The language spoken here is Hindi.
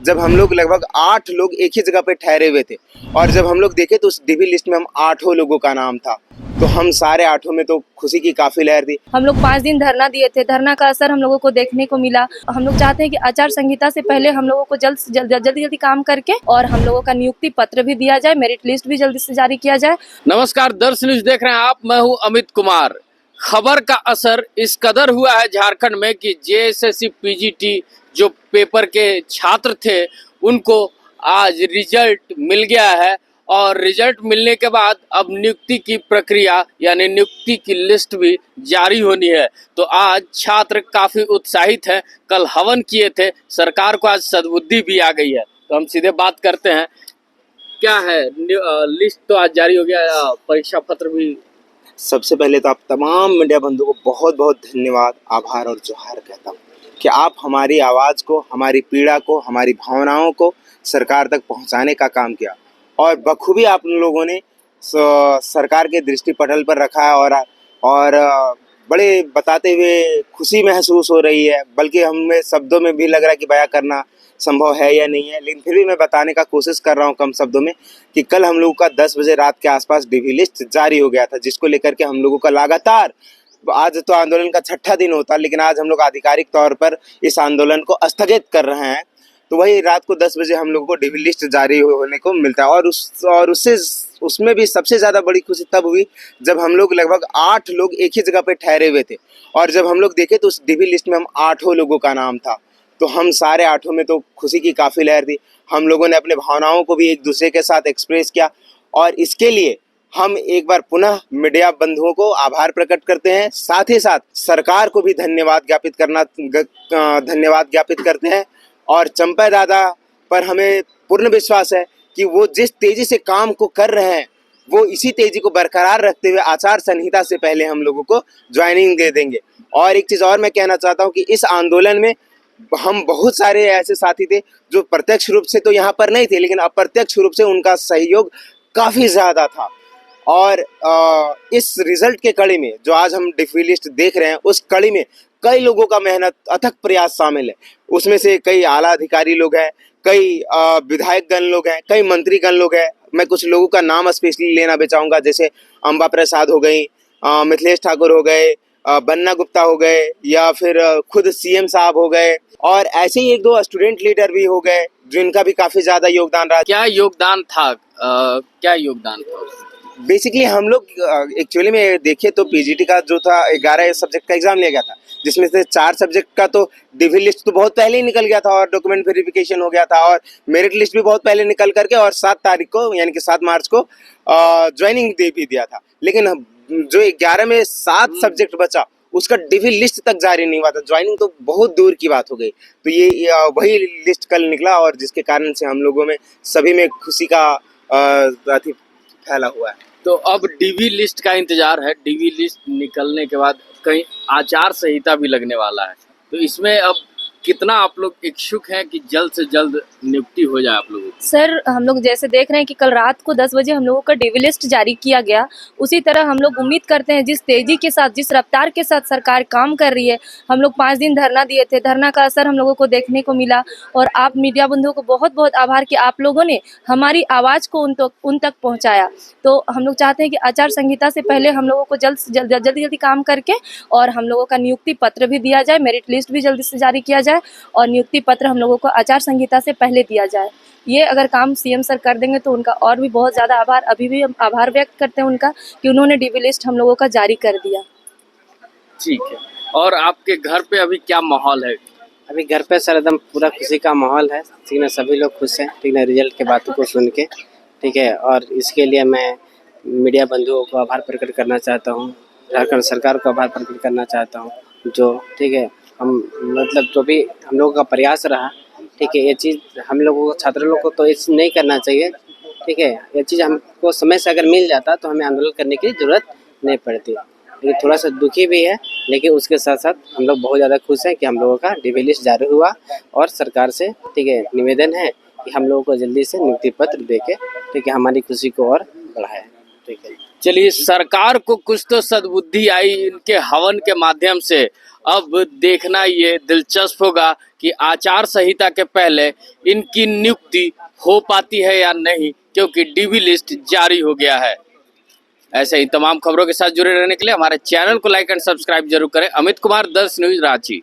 जब हम लोग लगभग 8 लोग एक ही जगह पे ठहरे हुए थे और जब हम लोग देखे तो उस डीबी लिस्ट में हम 8 लोगों का नाम था। तो हम सारे 8 में तो खुशी की काफी लहर थी। हम लोग 5 दिन धरना दिए थे, धरना का असर हम लोगों को देखने को मिला। हम लोग चाहते हैं कि आचार संहिता से पहले हम लोगों को जल्दी काम करके और हम लोगों का नियुक्ति पत्र भी दिया जाए, मेरिट लिस्ट भी जल्दी से जारी किया जाए। नमस्कार, दर्श न्यूज देख रहे हैं आप, मैं हूं अमित कुमार। खबर का असर इस कदर हुआ है झारखंड में कि जेएसएससी पीजीटी जो पेपर के छात्र थे उनको आज रिजल्ट मिल गया है और रिजल्ट मिलने के बाद अब नियुक्ति की प्रक्रिया यानी नियुक्ति की लिस्ट भी जारी होनी है। तो आज छात्र काफी उत्साहित हैं, कल हवन किए थे, सरकार को आज सद्बुद्धि भी आ गई है। तो हम सीधे बात करते हैं, क्या है लिस्ट तो आज जारी हो गया, परीक्षा पत्र भी। सबसे पहले तो आप तमाम मीडिया बंधुओं को बहुत बहुत धन्यवाद, आभार और जोहार कहता हूँ कि आप हमारी आवाज़ को, हमारी पीड़ा को, हमारी भावनाओं को सरकार तक पहुँचाने का काम किया और बखूबी आप लोगों ने सरकार के दृष्टि पटल पर रखा है और बड़े बताते हुए खुशी महसूस हो रही है, बल्कि हमें शब्दों में भी लग रहा है कि बयां करना संभव है या नहीं है, लेकिन फिर भी मैं बताने का कोशिश कर रहा हूं कम शब्दों में कि कल हम लोगों का 10 बजे रात के आसपास डीबी लिस्ट जारी हो गया था, जिसको लेकर के हम लोगों का लगातार, आज तो आंदोलन का 6ठा दिन होता, लेकिन आज हम लोग आधिकारिक तौर पर इस आंदोलन को स्थगित कर रहे हैं। तो वही रात को 10 बजे हम लोगों को डीबी लिस्ट जारी होने को मिलता है और उसमें भी सबसे ज़्यादा बड़ी खुशी तब हुई जब हम लोग लगभग 8 लोग एक ही जगह पे ठहरे हुए थे और जब हम लोग देखे तो उस डीबी लिस्ट में हम 8 लोगों का नाम था। तो हम सारे 8 में तो खुशी की काफ़ी लहर थी। हम लोगों ने अपने भावनाओं को भी एक दूसरे के साथ एक्सप्रेस किया और इसके लिए हम एक बार पुनः मीडिया बंधुओं को आभार प्रकट करते हैं, साथ ही साथ सरकार को भी धन्यवाद ज्ञापित करते हैं और चंपा दादा पर हमें पूर्ण विश्वास है कि वो जिस तेजी से काम को कर रहे हैं वो इसी तेजी को बरकरार रखते हुए आचार संहिता से पहले हम लोगों को ज्वाइनिंग दे देंगे। और एक चीज़ और मैं कहना चाहता हूँ कि इस आंदोलन में हम बहुत सारे ऐसे साथी थे जो प्रत्यक्ष रूप से तो यहाँ पर नहीं थे, लेकिन अप्रत्यक्ष रूप से उनका सहयोग काफ़ी ज़्यादा था। और इस रिजल्ट के कड़ी में जो आज हम डीबी लिस्ट देख रहे हैं, उस कड़ी में कई लोगों का मेहनत, अथक प्रयास शामिल है। उसमें से कई आला अधिकारी लोग हैं, कई विधायकगण लोग हैं, कई मंत्रीगण लोग हैं। मैं कुछ लोगों का नाम स्पेशली लेना भी चाहूँगा, जैसे अम्बा प्रसाद हो गई, मिथिलेश ठाकुर हो गए, बन्ना गुप्ता हो गए, या फिर खुद सीएम साहब हो गए, और ऐसे ही 1-2 स्टूडेंट लीडर भी हो गए जिनका भी काफ़ी ज़्यादा योगदान रहा। क्या योगदान था? क्या योगदान था? बेसिकली हम लोग एक्चुअली में देखें तो पीजीटी का जो था 11 सब्जेक्ट का एग्जाम लिया गया था, जिसमें से 4 सब्जेक्ट का तो डीबी लिस्ट तो बहुत पहले ही निकल गया था और डॉक्यूमेंट वेरिफिकेशन हो गया था और मेरिट लिस्ट भी बहुत पहले निकल करके और 7 तारीख को यानी कि 7 मार्च को ज्वाइनिंग दे भी दिया था। लेकिन जो 11 में 7 सब्जेक्ट बचा उसका डीबी लिस्ट तक जारी नहीं हुआ था, ज्वाइनिंग तो बहुत दूर की बात हो गई। तो ये वही लिस्ट कल निकला और जिसके कारण से हम लोगों में सभी में खुशी का फैला हुआ है। तो अब डीबी लिस्ट का इंतजार है। डीबी लिस्ट निकलने के बाद कहीं आचार संहिता भी लगने वाला है, तो इसमें अब कितना आप लोग इच्छुक हैं कि जल्द से जल्द नियुक्ति हो जाए आप लोगों की? सर, हम लोग जैसे देख रहे हैं कि कल रात को 10 बजे हम लोगों का डीबी लिस्ट जारी किया गया, उसी तरह हम लोग उम्मीद करते हैं जिस तेजी के साथ, जिस रफ्तार के साथ सरकार काम कर रही है। हम लोग 5 दिन धरना दिए थे, धरना का असर हम लोगों को देखने को मिला और आप मीडिया बंधुओं को बहुत बहुत आभार कि आप लोगों ने हमारी आवाज़ को उन तक पहुँचाया। तो हम लोग चाहते हैं कि आचार संहिता से पहले हम लोगों को जल्दी काम करके और हम लोगों का नियुक्ति पत्र भी दिया जाए, मेरिट लिस्ट भी जल्दी से जारी किया जाए और नियुक्ति पत्र हम लोगों को आचार संहिता से पहले दिया जाए। ये अगर काम सीएम सर कर देंगे तो उनका और भी बहुत ज़्यादा आभार, अभी भी हम आभार व्यक्त करते हैं उनका कि उन्होंने डीबी लिस्ट हम लोगों का जारी कर दिया। ठीक है। और आपके घर पे अभी क्या माहौल है? अभी घर पे सर एकदम पूरा खुशी का माहौल है, ठीक है, सभी लोग खुश हैं, ठीक है, रिजल्ट के बातों को सुन के, ठीक है। और इसके लिए मैं मीडिया बंधुओं को आभार प्रकट करना चाहता हूँ, झारखंड सरकार को आभार प्रकट करना चाहता हूँ, जो ठीक है हम मतलब जो भी हम लोगों का प्रयास रहा, ठीक है, ये चीज़ हम लोगों को, छात्र लोगों को तो ये चीज़ नहीं करना चाहिए, ठीक है। ये चीज़ हमको समय से अगर मिल जाता तो हमें आंदोलन करने की ज़रूरत नहीं पड़ती। लेकिन थोड़ा सा दुखी भी है, लेकिन उसके साथ साथ हम लोग बहुत ज़्यादा खुश हैं कि हम लोगों का डीबी लिस्ट जारी हुआ और सरकार से, ठीक है, निवेदन है कि हम लोगों को जल्दी से नियुक्ति पत्र दे के, ठीक है, हमारी खुशी को और बढ़ाएं, ठीक है। चलिए, सरकार को कुछ तो सद्बुद्धि आई इनके हवन के माध्यम से। अब देखना ये दिलचस्प होगा कि आचार संहिता के पहले इनकी नियुक्ति हो पाती है या नहीं, क्योंकि डीवी लिस्ट जारी हो गया है। ऐसे ही तमाम खबरों के साथ जुड़े रहने के लिए हमारे चैनल को लाइक एंड सब्सक्राइब जरूर करें। अमित कुमार, 10 न्यूज, रांची।